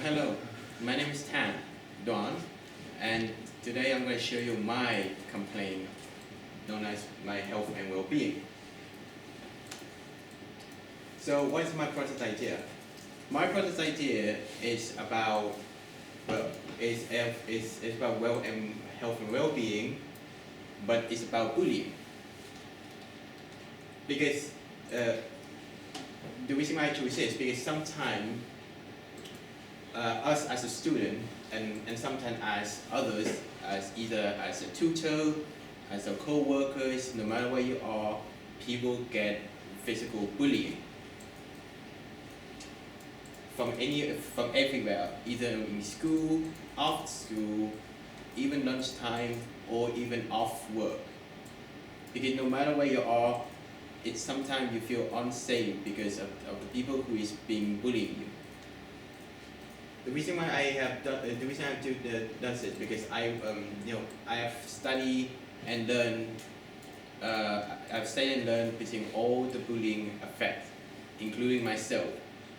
Hello, my name is Don, and today I'm going to show you my complaint known as my health and well-being. So what is my project idea? My project idea is about it's about health and well-being, but it's about bullying. Because the reason why I choose this is because sometimes us as a student and sometimes as others, as either as a tutor, as a co-workers, no matter where you are, people get physical bullying from everywhere, either in school, after school, even lunchtime, or even off work. Because no matter where you are, it's sometimes you feel unsafe because of the people who is being bullying you. The reason why I have done this is because I have studied and learned between all the bullying effects, including myself.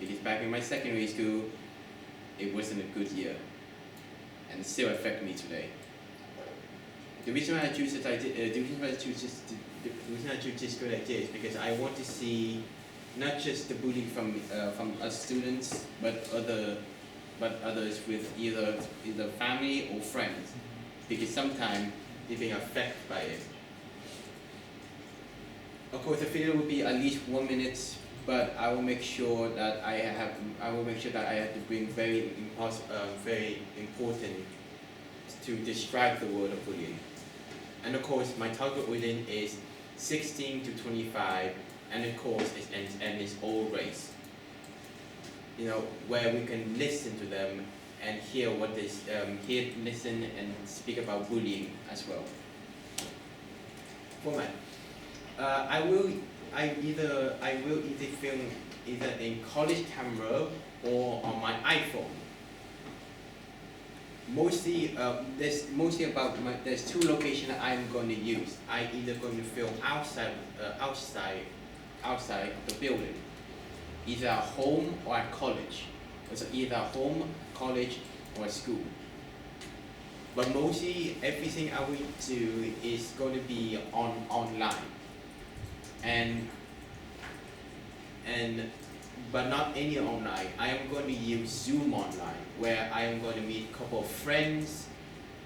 Because back in my secondary school, it wasn't a good year, and it still affects me today. The reason why I choose this good idea is because I want to see not just the bullying from us students, but others with either family or friends, because sometimes they're being affected by it. Of course, the video will be at least 1 minute, but I will make sure that I have to bring very important to describe the word of bullying. And of course, my target audience is 16 to 25, and of course, it's all race. Where we can listen to them and hear listen and speak about bullying as well. Format. I will either film either in college camera or on my iPhone. There's two locations that I'm going to use. I'm either going to film outside the building, either at home or at college. So either at home, college, or at school. But mostly everything I will do is going to be online. But not any online. I am going to use Zoom online, where I am going to meet a couple of friends,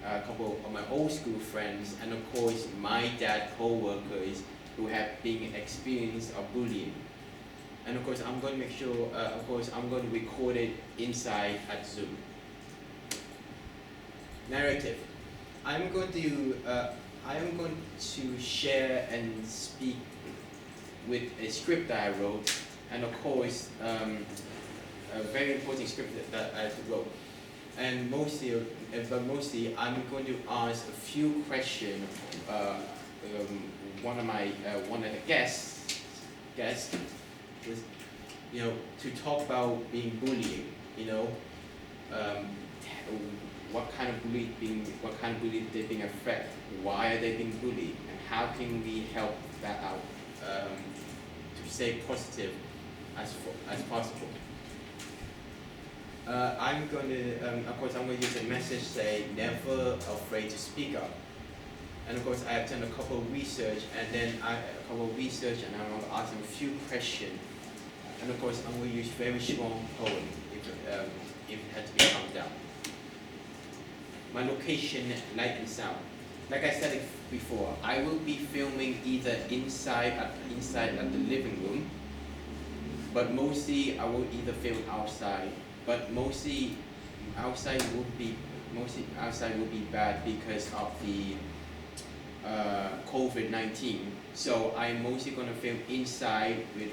a couple of my old school friends, and of course my dad co-workers who have been experienced of bullying. And of course, I'm going to make sure. I'm going to record it inside at Zoom. Narrative. I'm going to share and speak with a script that I wrote, and of course, a very important script that I wrote. And mostly, I'm going to ask a few questions. One of the guests. To talk about being bullying, what kind of bullying they're being affected, why are they being bullied, and how can we help that out to stay positive as possible. I'm going to use a message say never afraid to speak up. And of course, I have done a couple of research, and I'm going to ask them a few questions. And of course, I'm going to use very strong poem if it had to be calmed down. My location, light and sound. Like I said before, I will be filming either inside at the living room, but mostly I will either film outside. But mostly outside would be bad because of the COVID-19. So I'm mostly going to film inside with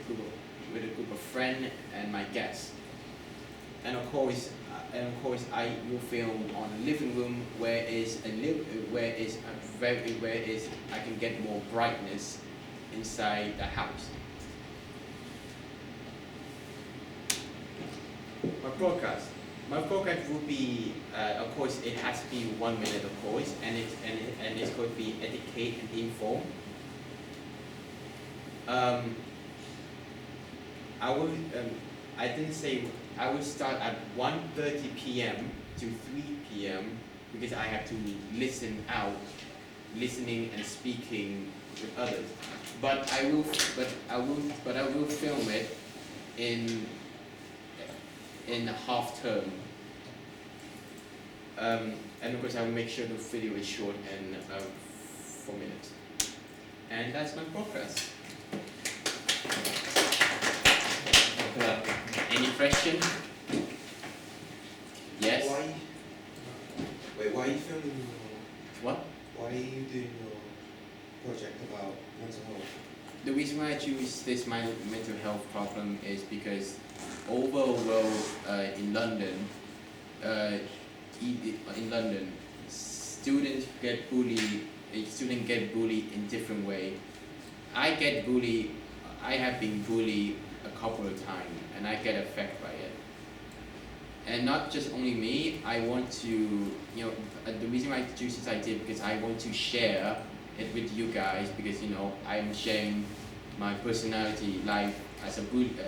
a group of friends and my guests. And of course, I will film on the living room where I can get more brightness inside the house. My broadcast will be, of course, it has to be 1 minute, of course, and it's going to be educate and inform. I didn't say I will start at 1:30 p.m. to 3 p.m. because I have to listening and speaking with others. But I will film it in half term. And of course I will make sure the video is short and 4 minutes. And that's my progress. Any question? Yes? Why are you filming What? why are you doing your project about mental health? The reason why I choose this mental health problem is because overall in London, students get bullied. Students get bullied in different way. I have been bullied a couple of times, and I get affected by it. And not just only me. I want to, the reason why I choose this idea because I want to share it with you guys because I'm sharing my personality life as a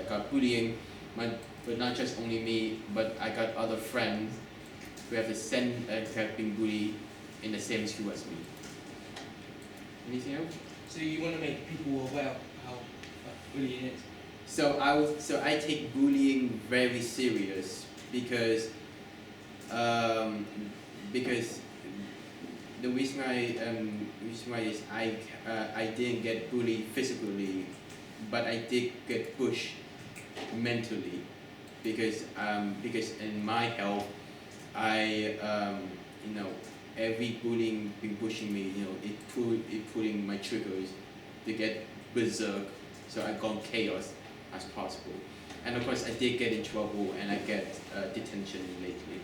got bullying, but not just only me, but I got other friends who have have been bullied in the same school as me. Anything else? So you want to make people aware of how bullying is? So I take bullying very serious because the reason why is I didn't get bullied physically, but I did get pushed mentally because in my health every bullying been pushing me, it pulling my triggers to get berserk, so I gone chaos as possible. And of course I did get in trouble and I get detention lately.